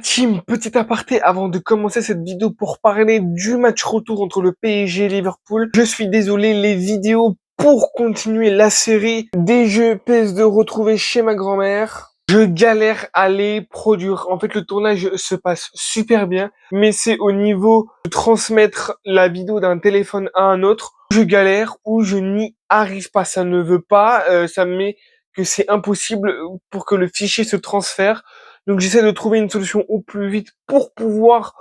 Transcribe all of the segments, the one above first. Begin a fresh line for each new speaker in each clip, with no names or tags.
Team, petit aparté avant de commencer cette vidéo pour parler du match retour entre le PSG et Liverpool. Je suis désolé, les vidéos pour continuer la série des jeux PS2 retrouvés chez ma grand-mère. Je galère à les produire. En fait, le tournage se passe super bien, mais c'est au niveau de transmettre la vidéo d'un téléphone à un autre. Je galère ou je n'y arrive pas. Ça ne veut pas, ça me met que c'est impossible pour que le fichier se transfère. Donc j'essaie de trouver une solution au plus vite pour pouvoir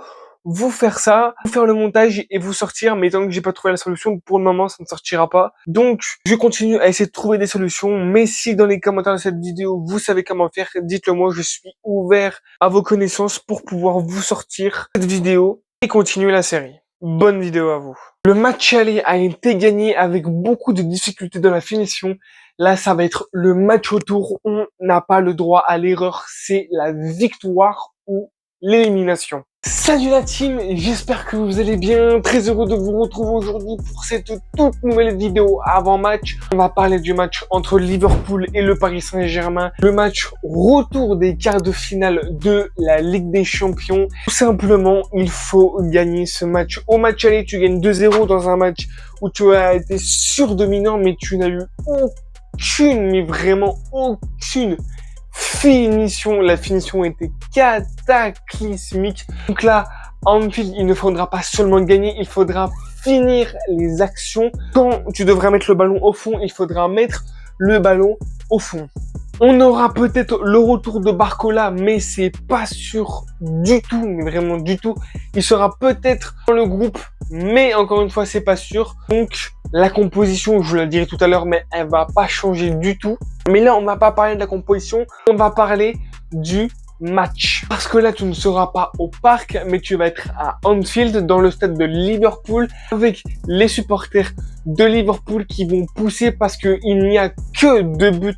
vous faire ça, vous faire le montage et vous sortir, mais tant que j'ai pas trouvé la solution, pour le moment, ça ne sortira pas. Donc, je continue à essayer de trouver des solutions, mais si dans les commentaires de cette vidéo, vous savez comment faire, dites-le moi, je suis ouvert à vos connaissances pour pouvoir vous sortir cette vidéo et continuer la série. Bonne vidéo à vous. Le match aller a été gagné avec beaucoup de difficultés dans la finition. Là, ça va être le match retour. On n'a pas le droit à l'erreur. C'est la victoire ou l'élimination. Salut la team, j'espère que vous allez bien. Très heureux de vous retrouver aujourd'hui pour cette toute nouvelle vidéo avant match. On va parler du match entre Liverpool et le Paris Saint-Germain. Le match retour des quarts de finale de la Ligue des Champions. Tout simplement, il faut gagner ce match. Au match aller, tu gagnes 2-0 dans un match où tu as été surdominant, mais tu n'as eu aucune, mais vraiment aucune finition. La finition était cataclysmique. Donc là, à Anfield, il ne faudra pas seulement gagner, il faudra finir les actions. Quand tu devras mettre le ballon au fond, il faudra mettre le ballon au fond. On aura peut-être le retour de Barcola, mais c'est pas sûr du tout, mais vraiment du tout. Il sera peut-être dans le groupe, mais encore une fois, c'est pas sûr. Donc, la composition, je vous la dirai tout à l'heure, mais elle va pas changer du tout. Mais là, on va pas parler de la composition, on va parler du match. Parce que là, tu ne seras pas au parc, mais tu vas être à Anfield, dans le stade de Liverpool, avec les supporters de Liverpool qui vont pousser parce qu'il n'y a que 2 buts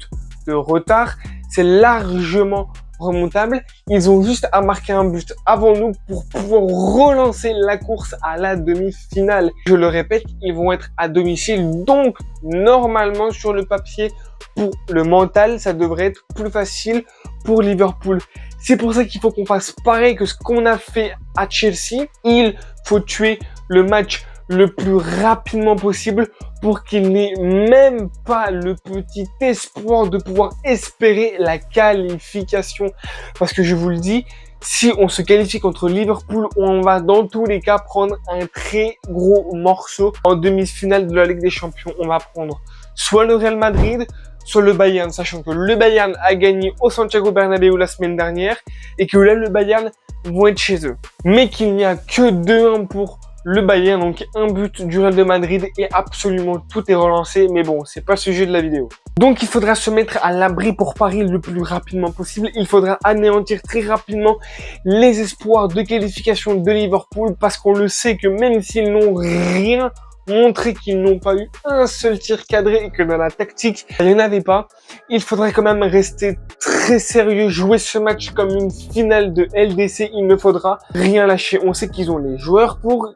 de retard. C'est largement remontable. Ils ont juste à marquer un but avant nous pour pouvoir relancer la course à la demi-finale. Je le répète, ils vont être à domicile. Donc, normalement, sur le papier, pour le mental, ça devrait être plus facile pour Liverpool. C'est pour ça qu'il faut qu'on fasse pareil que ce qu'on a fait à Chelsea. Il faut tuer le match le plus rapidement possible pour qu'il n'ait même pas le petit espoir de pouvoir espérer la qualification. Parce que je vous le dis, si on se qualifie contre Liverpool, on va dans tous les cas prendre un très gros morceau en demi-finale de la Ligue des Champions. On va prendre soit le Real Madrid, soit le Bayern, sachant que le Bayern a gagné au Santiago Bernabéu la semaine dernière et que là, le Bayern vont être chez eux. Mais qu'il n'y a que 2-1 pour le Bayern, donc un but du Real de Madrid et absolument tout est relancé, mais bon, c'est pas le sujet de la vidéo. Donc il faudra se mettre à l'abri pour Paris le plus rapidement possible. Il faudra anéantir très rapidement les espoirs de qualification de Liverpool parce qu'on le sait que même s'ils n'ont rien montré, qu'ils n'ont pas eu un seul tir cadré et que dans la tactique, il n'y en avait pas, il faudrait quand même rester très sérieux, jouer ce match comme une finale de LDC, il ne faudra rien lâcher. On sait qu'ils ont les joueurs pour,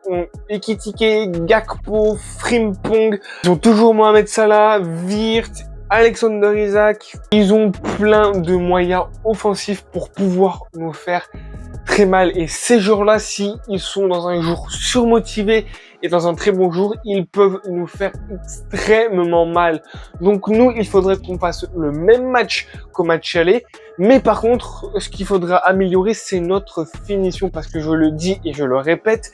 Ekitike, Gakpo, Frimpong, ils ont toujours Mohamed Salah, Wirtz, Alexander Isak, ils ont plein de moyens offensifs pour pouvoir nous faire très mal. Et ces joueurs-là, si ils sont dans un jour surmotivé et dans un très bon jour, ils peuvent nous faire extrêmement mal. Donc nous, il faudrait qu'on fasse le même match qu'au match aller. Mais par contre, ce qu'il faudra améliorer, c'est notre finition. Parce que je le dis et je le répète,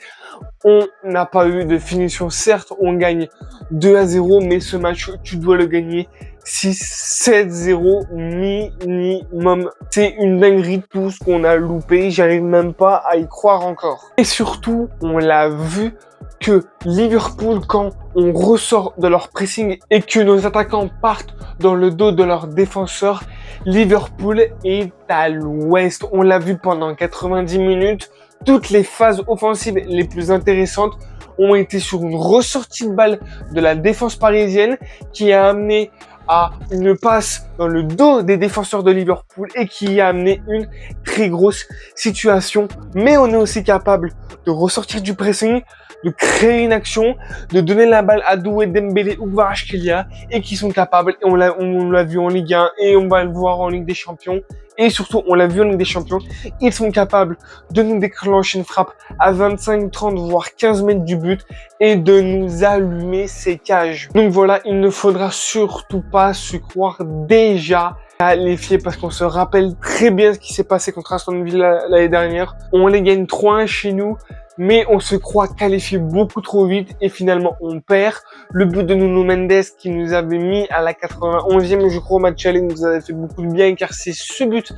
on n'a pas eu de finition. Certes, on gagne 2-0, mais ce match, tu dois le gagner 6-7-0 minimum. C'est une dinguerie tout ce qu'on a loupé. J'arrive même pas à y croire encore. Et surtout, on l'a vu que Liverpool, quand on ressort de leur pressing et que nos attaquants partent dans le dos de leurs défenseurs, Liverpool est à l'ouest. On l'a vu pendant 90 minutes. Toutes les phases offensives les plus intéressantes ont été sur une ressortie de balle de la défense parisienne qui a amené à une passe dans le dos des défenseurs de Liverpool et qui a amené une très grosse situation. Mais on est aussi capable de ressortir du pressing, de créer une action, de donner la balle à Doué, Dembélé ou Kvaratskhelia et qui sont capables, et on l'a vu en Ligue 1 et on va le voir en Ligue des Champions, Et surtout, on l'a vu en Ligue des Champions, ils sont capables de nous déclencher une frappe à 25, 30, voire 15 mètres du but et de nous allumer ces cages. Donc voilà, il ne faudra surtout pas se croire déjà qualifié parce qu'on se rappelle très bien ce qui s'est passé contre Aston Villa l'année dernière. On les gagne 3-1 chez nous, mais on se croit qualifié beaucoup trop vite et finalement on perd. Le but de Nuno Mendes qui nous avait mis à la 91e, je crois, au match aller nous avait fait beaucoup de bien car c'est ce but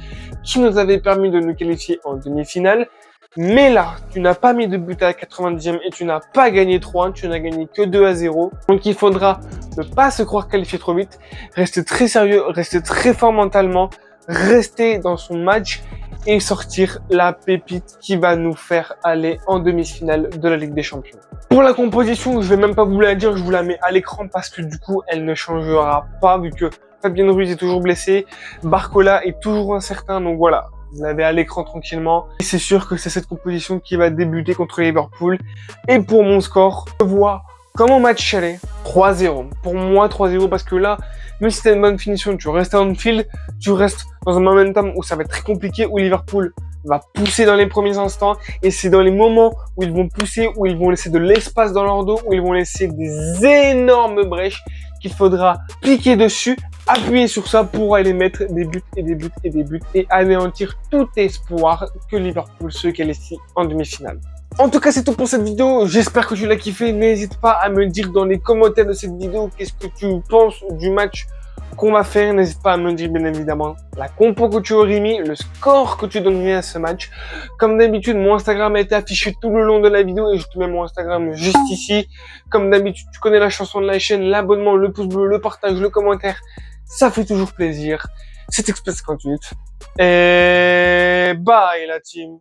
qui nous avait permis de nous qualifier en demi-finale. Mais là, tu n'as pas mis de but à la 90e et tu n'as pas gagné 3-1, tu n'as gagné que 2-0. Donc il faudra ne pas se croire qualifié trop vite, rester très sérieux, rester très fort mentalement, rester dans son match et sortir la pépite qui va nous faire aller en demi-finale de la Ligue des Champions. Pour la composition, je vais même pas vous la dire, je vous la mets à l'écran parce que du coup, elle ne changera pas vu que Fabien Ruiz est toujours blessé, Barcola est toujours incertain, donc voilà. Vous l'avez à l'écran tranquillement. Et c'est sûr que c'est cette composition qui va débuter contre Liverpool. Et pour mon score, je vois comme au match aller, 3-0. Pour moi, 3-0 parce que là, même si t'as une bonne finition, tu restes en field, tu restes dans un momentum où ça va être très compliqué, où Liverpool va pousser dans les premiers instants. Et c'est dans les moments où ils vont pousser, où ils vont laisser de l'espace dans leur dos, où ils vont laisser des énormes brèches qu'il faudra piquer dessus, appuyer sur ça pour aller mettre des buts et des buts et des buts et anéantir tout espoir que Liverpool se qualifie en demi-finale. En tout cas, c'est tout pour cette vidéo. J'espère que tu l'as kiffé. N'hésite pas à me dire dans les commentaires de cette vidéo qu'est-ce que tu penses du match qu'on va faire. N'hésite pas à me dire, bien évidemment, la compo que tu aurais mis, le score que tu donnerais à ce match. Comme d'habitude, mon Instagram a été affiché tout le long de la vidéo et je te mets mon Instagram juste ici. Comme d'habitude, tu connais la chanson de la chaîne, l'abonnement, le pouce bleu, le partage, le commentaire. Ça fait toujours plaisir. C'est Express 58. Et bye la team.